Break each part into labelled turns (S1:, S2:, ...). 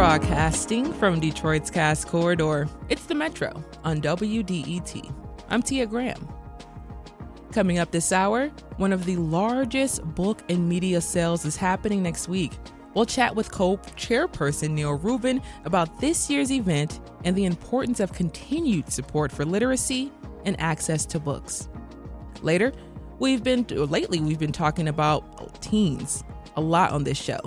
S1: Broadcasting from Detroit's Cass Corridor, it's the Metro on WDET. I'm Tia Graham. Coming up this hour, one of the largest book and media sales is happening next week. We'll chat with co-chairperson Neil Rubin about this year's event and the importance of continued support for literacy and access to books. Lately we've been talking about teens a lot on this show,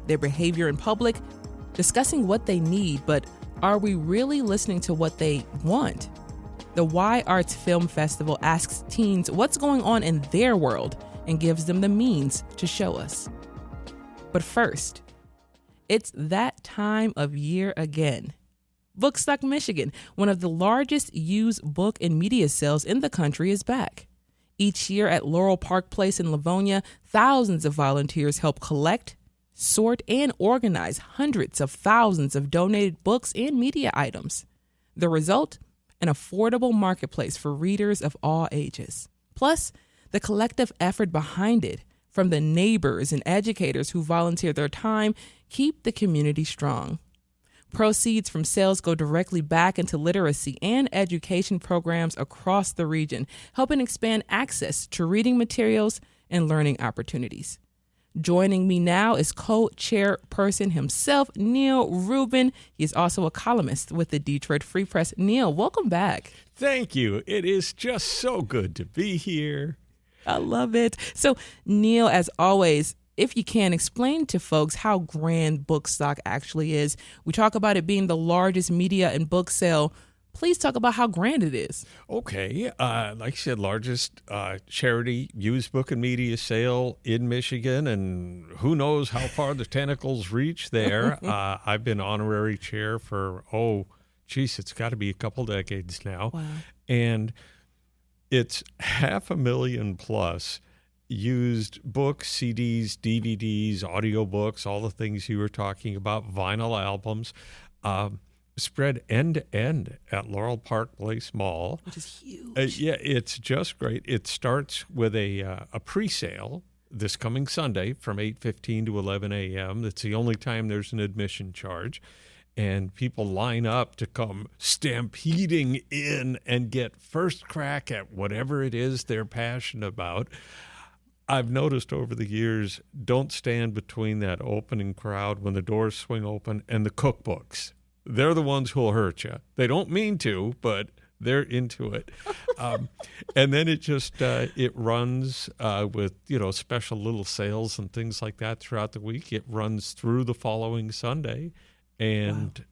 S1: their behavior in public, discussing what they need, but are we really listening to what they want? The Y Arts Film Festival asks teens what's going on in their world and gives them the means to show us. But first, it's that time of year again. Bookstock, Michigan, one of the largest used book and media sales in the country, is back. Each year at Laurel Park Place in Livonia, thousands of volunteers help collect, sort, and organize hundreds of thousands of donated books and media items. The result? An affordable marketplace for readers of all ages. Plus, the collective effort behind it, from the neighbors and educators who volunteer their time, keep the community strong. Proceeds from sales go directly back into literacy and education programs across the region, helping expand access to reading materials and learning opportunities. Joining me now is co-chairperson himself, Neil Rubin. He is also a columnist with the Detroit Free Press. Neil, welcome back.
S2: Thank you. It is just so good to be here.
S1: I love it. So, Neil, as always, if you can, explain to folks how grand Bookstock actually is. We talk about it being the largest media and book sale. Please talk about how grand it is.
S2: Okay. Like I said, largest charity used book and media sale in Michigan, and who knows how far the tentacles reach there. I've been honorary chair for, it's got to be a couple decades now.
S1: Wow.
S2: And it's 500,000 plus used books, CDs, DVDs, audiobooks, all the things you were talking about, vinyl albums, spread end to end at Laurel Park Place Mall.
S1: Which is huge.
S2: Yeah, it's just great. It starts with a pre-sale this coming Sunday from 8:15 to 11 a.m. That's the only time there's an admission charge. And people line up to come stampeding in and get first crack at whatever it is they're passionate about. I've noticed over the years, don't stand between that opening crowd when the doors swing open and the cookbooks. They're the ones who'll hurt you. They don't mean to, but they're into it. And then it just, it runs with, special little sales and things like that throughout the week. It runs through the following Sunday. And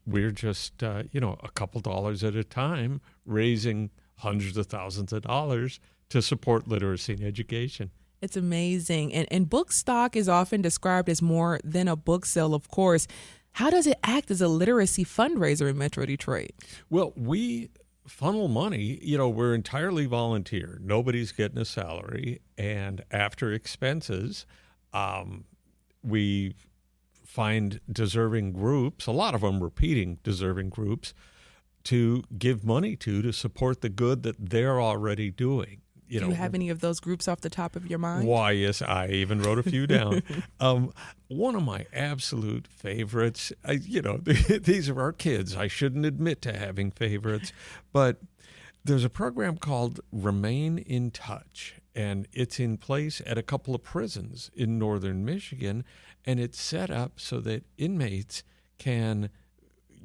S2: we're just, a couple dollars at a time, raising hundreds of thousands of dollars to support literacy and education.
S1: It's amazing. And Bookstock is often described as more than a book sale, of course. How does it act as a literacy fundraiser in Metro Detroit?
S2: Well, we funnel money. We're entirely volunteer. Nobody's getting a salary. And after expenses, we find deserving groups, a lot of them repeating deserving groups, to give money to support the good that they're already doing.
S1: Do you have any of those groups off the top of your mind?
S2: Why, yes, I even wrote a few down. One of my absolute favorites, these are our kids. I shouldn't admit to having favorites, but there's a program called Remain in Touch, and it's in place at a couple of prisons in northern Michigan, and it's set up so that inmates can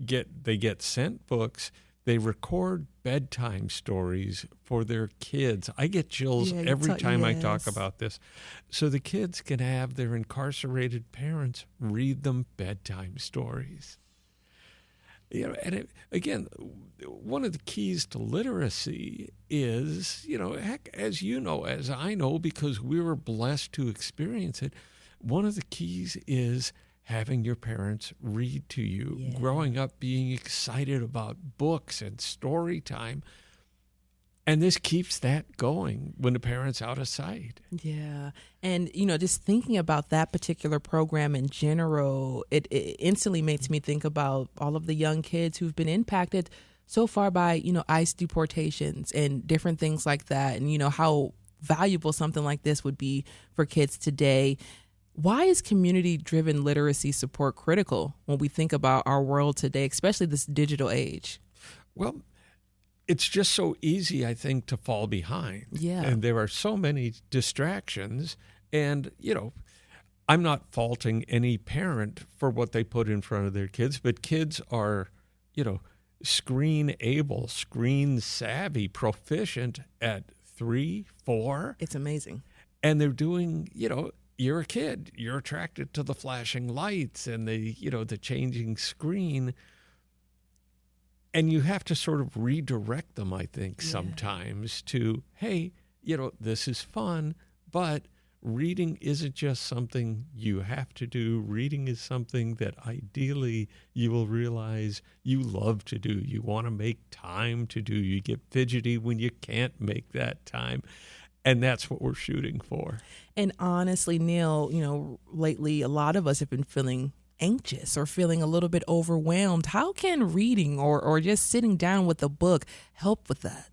S2: get sent books. They record bedtime stories for their kids. I get chills every time I talk about this. So the kids can have their incarcerated parents read them bedtime stories. And again, one of the keys to literacy is, as you know, as I know, because we were blessed to experience it, one of the keys is having your parents read to you, growing up being excited about books and story time. And this keeps that going when the parent's out of sight.
S1: Yeah. And, just thinking about that particular program in general, it instantly makes me think about all of the young kids who've been impacted so far by, ICE deportations and different things like that. And, how valuable something like this would be for kids today. Why is community-driven literacy support critical when we think about our world today, especially this digital age?
S2: Well, it's just so easy, I think, to fall behind.
S1: Yeah.
S2: And there are so many distractions. And, I'm not faulting any parent for what they put in front of their kids, but kids are, screen able, screen savvy, proficient at 3, 4.
S1: It's amazing.
S2: And they're doing, you're a kid. You're attracted to the flashing lights and the changing screen. And you have to sort of redirect them, I think, sometimes to, hey, this is fun, but reading isn't just something you have to do. Reading is something that ideally you will realize you love to do. You want to make time to do. You get fidgety when you can't make that time. And that's what we're shooting for.
S1: And honestly, Neil, lately a lot of us have been feeling anxious or feeling a little bit overwhelmed. How can reading or just sitting down with a book help with that?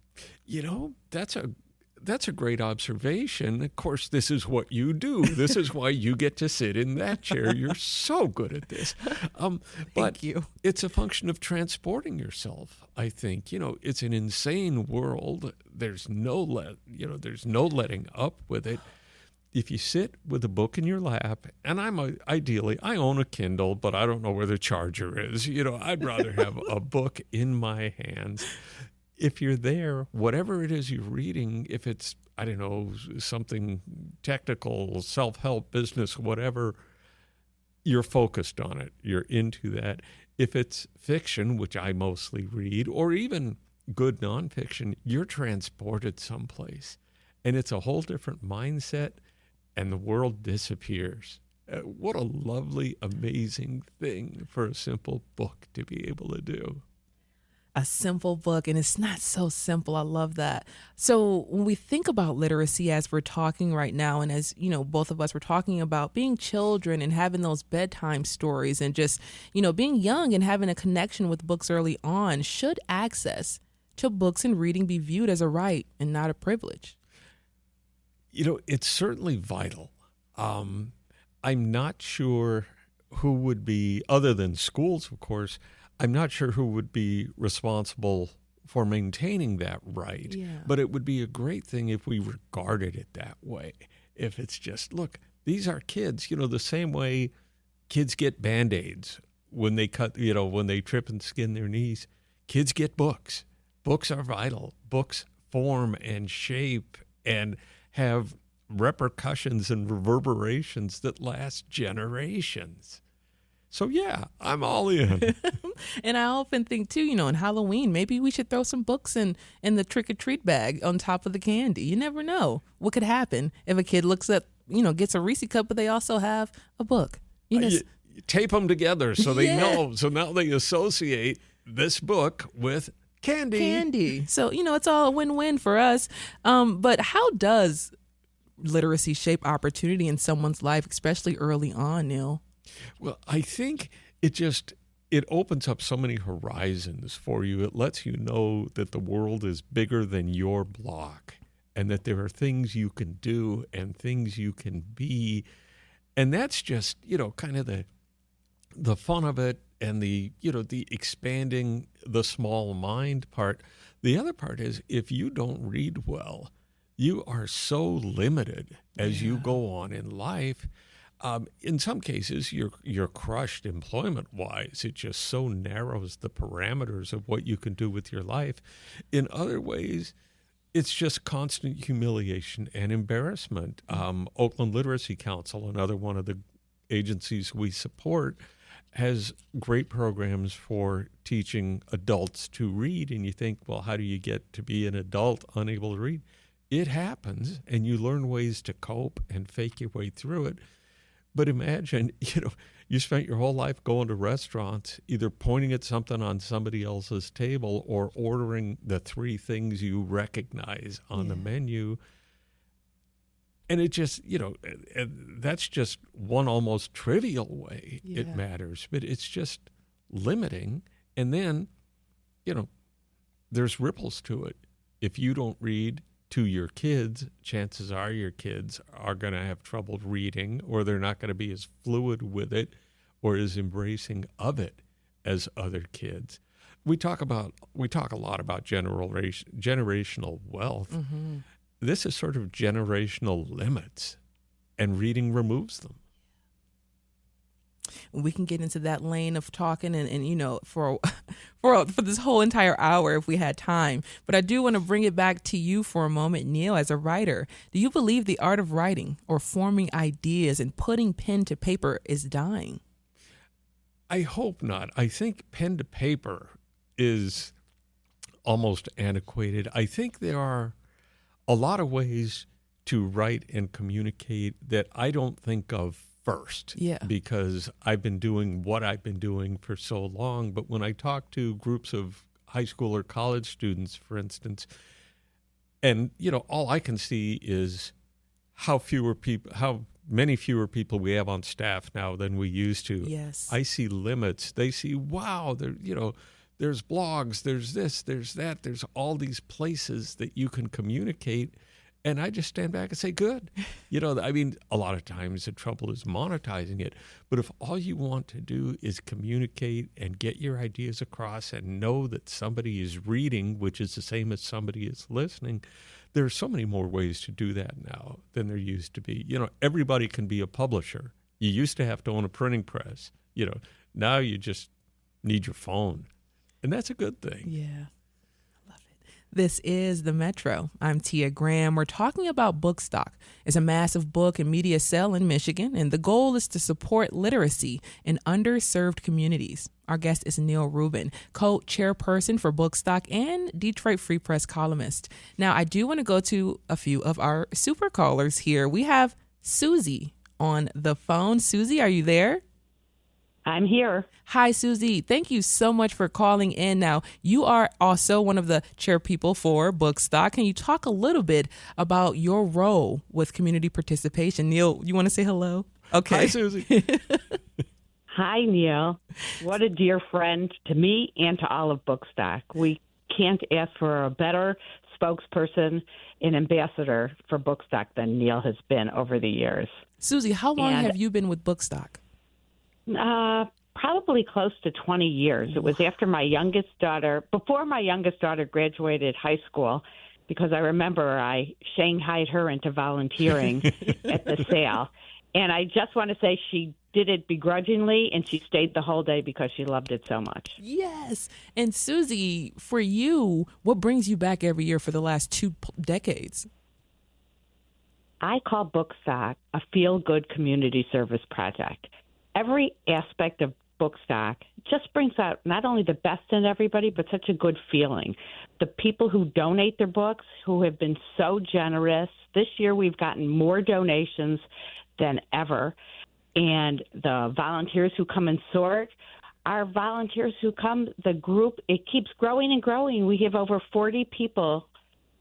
S2: That's a great observation. Of course, this is what you do. This is why you get to sit in that chair. You're so good at this. But
S1: Thank you.
S2: It's a function of transporting yourself, I think. It's an insane world. There's no letting up with it. If you sit with a book in your lap, and I own a Kindle, but I don't know where the charger is. I'd rather have a book in my hands. If you're there, whatever it is you're reading, if it's, I don't know, something technical, self-help, business, whatever, you're focused on it. You're into that. If it's fiction, which I mostly read, or even good nonfiction, you're transported someplace. And it's a whole different mindset, and the world disappears. What a lovely, amazing thing for a simple book to be able to do.
S1: A simple book, and it's not so simple. I love that. So when we think about literacy, as we're talking right now, and as both of us were talking about being children and having those bedtime stories and just being young and having a connection with books early on, should access to books and reading be viewed as a right and not a privilege?
S2: It's certainly vital. I'm not sure who would be, other than schools, of course, I'm not sure who would be responsible for maintaining that right.
S1: Yeah.
S2: But it would be a great thing if we regarded it that way. If it's just, look, these are kids, the same way kids get Band-Aids when they when they trip and skin their knees. Kids get books. Books are vital. Books form and shape and have repercussions and reverberations that last generations. So, yeah, I'm all in.
S1: And I often think, too, in Halloween, maybe we should throw some books in the trick-or-treat bag on top of the candy. You never know what could happen if a kid looks at, gets a Reese cup, but they also have a book.
S2: You tape them together so they know. So now they associate this book with candy.
S1: So, it's all a win-win for us. But how does literacy shape opportunity in someone's life, especially early on, Neil?
S2: Well, I think it opens up so many horizons for you. It lets you know that the world is bigger than your block and that there are things you can do and things you can be. And that's just, kind of the fun of it and the expanding the small mind part. The other part is if you don't read well, you are so limited as you go on in life. In some cases, you're crushed employment-wise. It just so narrows the parameters of what you can do with your life. In other ways, it's just constant humiliation and embarrassment. Oakland Literacy Council, another one of the agencies we support, has great programs for teaching adults to read. And you think, well, how do you get to be an adult unable to read? It happens, and you learn ways to cope and fake your way through it. But imagine, you spent your whole life going to restaurants, either pointing at something on somebody else's table or ordering the 3 things you recognize on the menu. And it just, that's just one almost trivial way it matters. But it's just limiting. And then, there's ripples to it. If you don't read, to your kids, chances are your kids are going to have trouble reading, or they're not going to be as fluid with it or as embracing of it as other kids. We talk a lot about generational wealth.
S1: Mm-hmm.
S2: This is sort of generational limits, and reading removes them.
S1: We can get into that lane of talking and for this whole entire hour if we had time. But I do want to bring it back to you for a moment, Neil, as a writer. Do you believe the art of writing or forming ideas and putting pen to paper is dying?
S2: I hope not. I think pen to paper is almost antiquated. I think there are a lot of ways to write and communicate that I don't think of first, because I've been doing what I've been doing for so long. But when I talk to groups of high school or college students, for instance, and all I can see is how many fewer people we have on staff now than we used to.
S1: Yes,
S2: I see limits. They see, wow, there's blogs, there's this, there's that, there's all these places that you can communicate. And I just stand back and say, good. A lot of times the trouble is monetizing it. But if all you want to do is communicate and get your ideas across and know that somebody is reading, which is the same as somebody is listening, there are so many more ways to do that now than there used to be. Everybody can be a publisher. You used to have to own a printing press. Now you just need your phone. And that's a good thing.
S1: Yeah. This is The Metro. I'm Tia Graham. We're talking about Bookstock. It's a massive book and media sale in Michigan, and the goal is to support literacy in underserved communities. Our guest is Neil Rubin, co-chairperson for Bookstock and Detroit Free Press columnist. Now, I do want to go to a few of our super callers here. We have Susie on the phone. Susie, are you there?
S3: I'm here.
S1: Hi, Susie. Thank you so much for calling in. Now, you are also one of the chair people for Bookstock. Can you talk a little bit about your role with community participation? Neil, you want to say hello? Okay.
S2: Hi, Susie.
S3: Hi, Neil. What a dear friend to me and to all of Bookstock. We can't ask for a better spokesperson and ambassador for Bookstock than Neil has been over the years.
S1: Susie, how long have you been with Bookstock?
S3: Probably close to 20 years. It was after before my youngest daughter graduated high school, because I remember I shanghaied her into volunteering at the sale. And I just want to say she did it begrudgingly, and she stayed the whole day because she loved it so much.
S1: Yes. And Susie, for you, what brings you back every year for the last 2 decades?
S3: I call Bookstock a feel-good community service project. Every aspect of Bookstock just brings out not only the best in everybody, but such a good feeling. The people who donate their books, who have been so generous. This year we've gotten more donations than ever. And the volunteers who come and sort, our volunteers who come, the group, it keeps growing and growing. We have over 40 people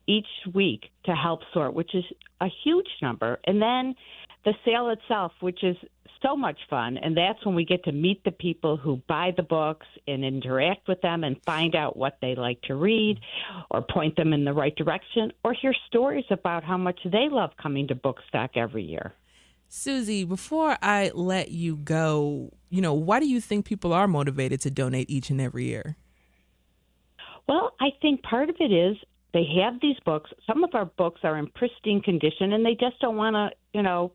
S3: each week to help sort, which is a huge number. And then the sale itself, which is so much fun, and that's when we get to meet the people who buy the books and interact with them and find out what they like to read or point them in the right direction or hear stories about how much they love coming to Bookstock every year.
S1: Susie, before I let you go, why do you think people are motivated to donate each and every year?
S3: Well, I think part of it is they have these books. Some of our books are in pristine condition, and they just don't want to,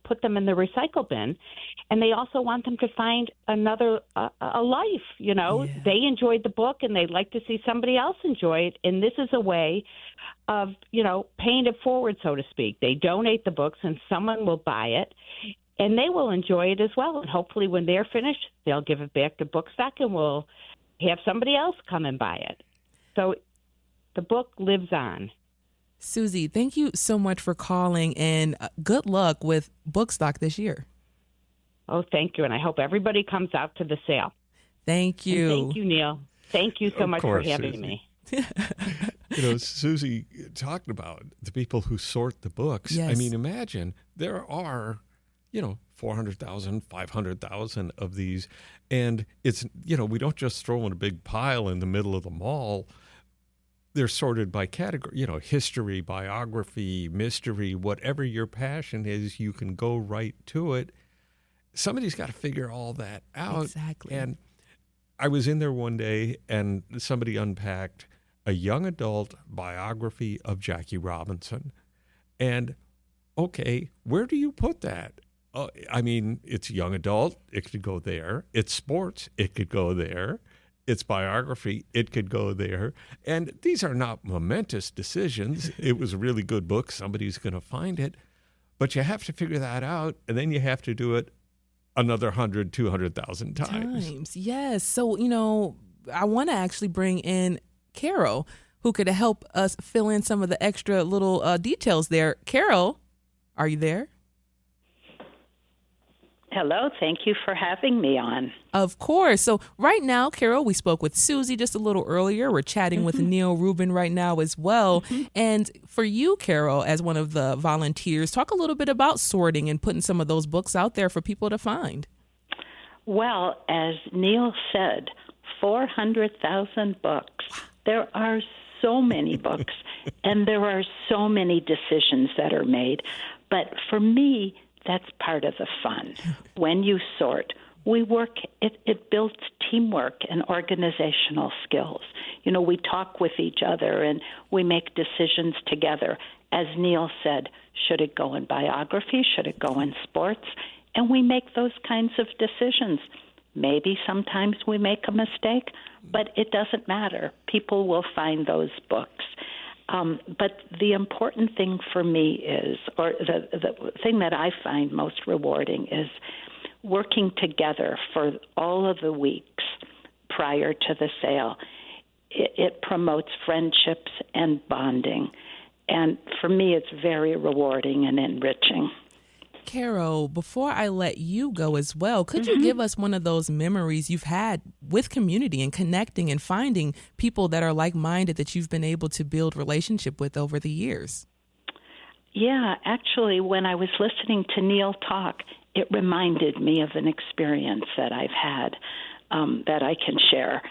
S3: put them in the recycle bin. And they also want them to find another a life.
S1: Yeah.
S3: They enjoyed the book, and they'd like to see somebody else enjoy it. And this is a way of, paying it forward, so to speak. They donate the books, and someone will buy it, and they will enjoy it as well. And hopefully, when they're finished, they'll give it back to Bookstock, and we'll have somebody else come and buy it. So the book lives on.
S1: Susie, thank you so much for calling, and good luck with Bookstock this year.
S3: Oh, thank you. And I hope everybody comes out to the sale.
S1: Thank you.
S3: And thank you, Neil. Thank you so much for having me.
S2: Susie, talking about the people who sort the books.
S1: Yes.
S2: I mean, imagine there are, 400,000, 500,000 of these. And it's, we don't just throw in a big pile in the middle of the mall. they're sorted by category, history, biography, mystery, whatever your passion is, you can go right to it. Somebody's got to figure all that out.
S1: Exactly.
S2: And I was in there one day and somebody unpacked a young adult biography of Jackie Robinson. And okay, where do you put that? It's young adult, it could go there. It's sports, it could go there. It's biography, it could go there. And these are not momentous decisions. It was a really good book. Somebody's going to find it. But you have to figure that out, and then you have to do it another 100, 200,000 times.
S1: Yes. So, I want to actually bring in Carol, who could help us fill in some of the extra little details there. Carol, are you there?
S4: Hello, thank you for having me on.
S1: Of course. So right now, Carol, we spoke with Susie just a little earlier. We're chatting with Neil Rubin right now as well. And for you, Carol, as one of the volunteers, talk a little bit about sorting and putting some of those books out there for people to find.
S4: Well, as Neil said, 400,000 books. There are so many books, and there are so many decisions that are made. But for me, that's part of the fun. When you sort, we work, it builds teamwork and organizational skills. We talk with each other and we make decisions together. As Neil said, should it go in biography? Should it go in sports? And we make those kinds of decisions. Maybe sometimes we make a mistake, but it doesn't matter. People will find those books. But the important thing for me is, or the thing that I find most rewarding is working together for all of the weeks prior to the sale. It promotes friendships and bonding. And for me, it's very rewarding and enriching.
S1: Carol, before I let you go as well, could you give us one of those memories you've had with community and connecting and finding people that are like-minded that you've been able to build relationship with over the years?
S4: Yeah, actually, when I was listening to Neil talk, it reminded me of an experience that I've had that I can share.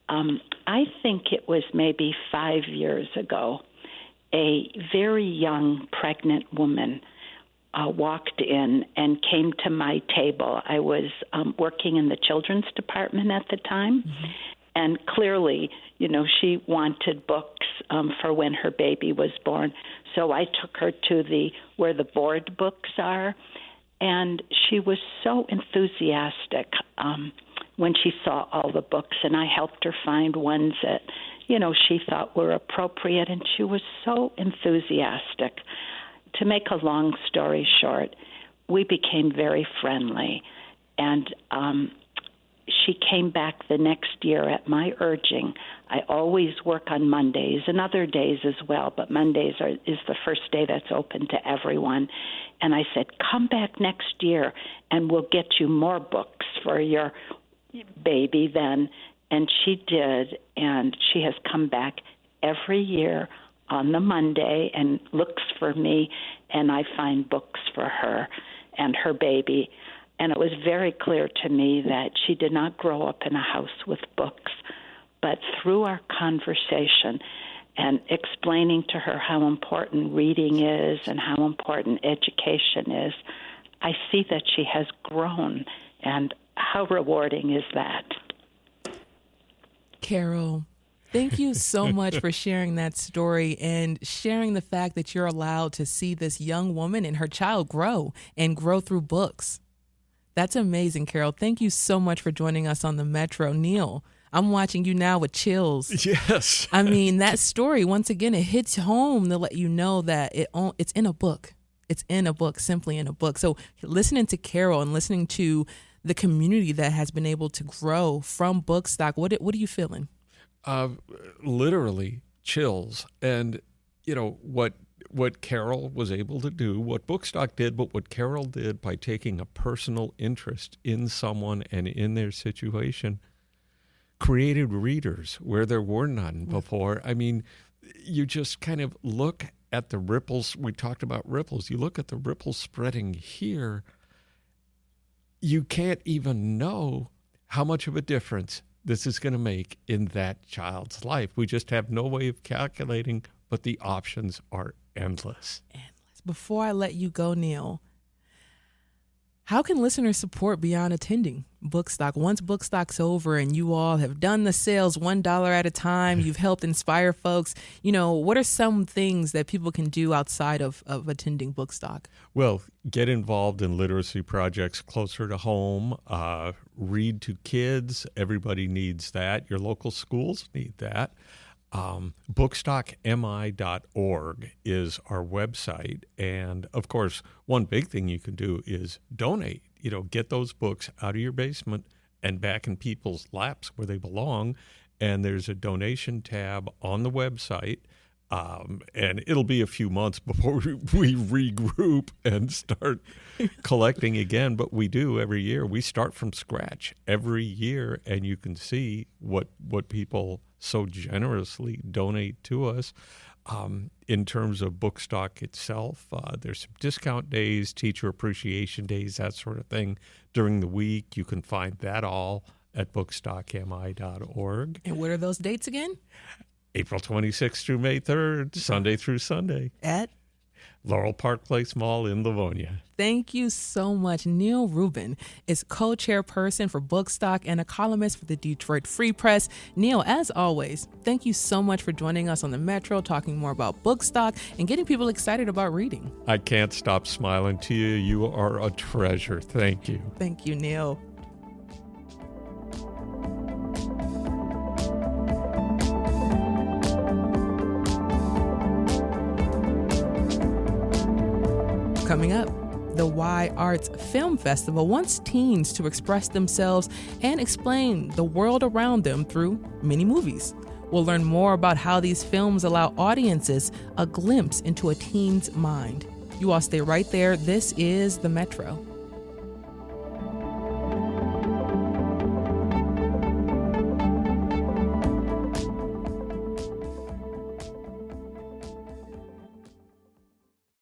S4: I think it was maybe 5 years ago. A very young pregnant woman walked in and came to my table. I was working in the children's department at the time, and clearly, she wanted books for when her baby was born. So I took her to where the board books are, and she was so enthusiastic when she saw all the books, and I helped her find ones that, she thought were appropriate, and she was so enthusiastic. To make a long story short, we became very friendly, and she came back the next year at my urging. I always work on Mondays and other days as well, but Mondays is the first day that's open to everyone. And I said, come back next year, and we'll get you more books for your baby then. And she did, and she has come back every year on the Monday and looks for me, and I find books for her and her baby. And it was very clear to me that she did not grow up in a house with books, but through our conversation and explaining to her how important reading is and how important education is, I see that she has grown, and how rewarding is that?
S1: Carol, thank you so much for sharing that story and sharing the fact that you're allowed to see this young woman and her child grow and grow through books. That's amazing, Carol. Thank you so much for joining us on the Metro. Neil, I'm watching you now with chills.
S2: Yes.
S1: I mean, that story, once again, it hits home to let you know that it's in a book. It's in a book, simply in a book. So listening to Carol and listening to the community that has been able to grow from Bookstock, what are you feeling?
S2: Literally chills. And, what Carol was able to do, what Bookstock did, but what Carol did by taking a personal interest in someone and in their situation, created readers where there were none before. I mean, you just kind of look at the ripples. We talked about ripples. You look at the ripples spreading here. You can't even know how much of a difference this is going to make in that child's life. We just have no way of calculating, but the options are endless.
S1: Before I let you go, Neil, how can listeners support beyond attending Bookstock? Once Bookstock's over and you all have done the sales $1 at a time, you've helped inspire folks, what are some things that people can do outside of attending Bookstock?
S2: Well, get involved in literacy projects closer to home. Read to kids. Everybody needs that. Your local schools need that. Bookstockmi.org is our website. And of course, one big thing you can do is donate. Get those books out of your basement and back in people's laps where they belong. And there's a donation tab on the website. And it'll be a few months before we regroup and start collecting again. But we do every year. We start from scratch every year, and you can see what people so generously donate to us. In terms of Bookstock itself, there's some discount days, teacher appreciation days, that sort of thing during the week. You can find that all at bookstockmi.org.
S1: And what are those dates again?
S2: April 26th through May 3rd, Sunday through Sunday.
S1: At
S2: Laurel Park Place Mall in Livonia.
S1: Thank you so much. Neil Rubin is co-chairperson for Bookstock and a columnist for the Detroit Free Press. Neil, as always, thank you so much for joining us on the Metro, talking more about Bookstock and getting people excited about reading.
S2: I can't stop smiling to you. You are a treasure. Thank you.
S1: Thank you, Neil. Coming up, the Y Arts Film Festival wants teens to express themselves and explain the world around them through mini movies. We'll learn more about how these films allow audiences a glimpse into a teen's mind. You all stay right there. This is The Metro.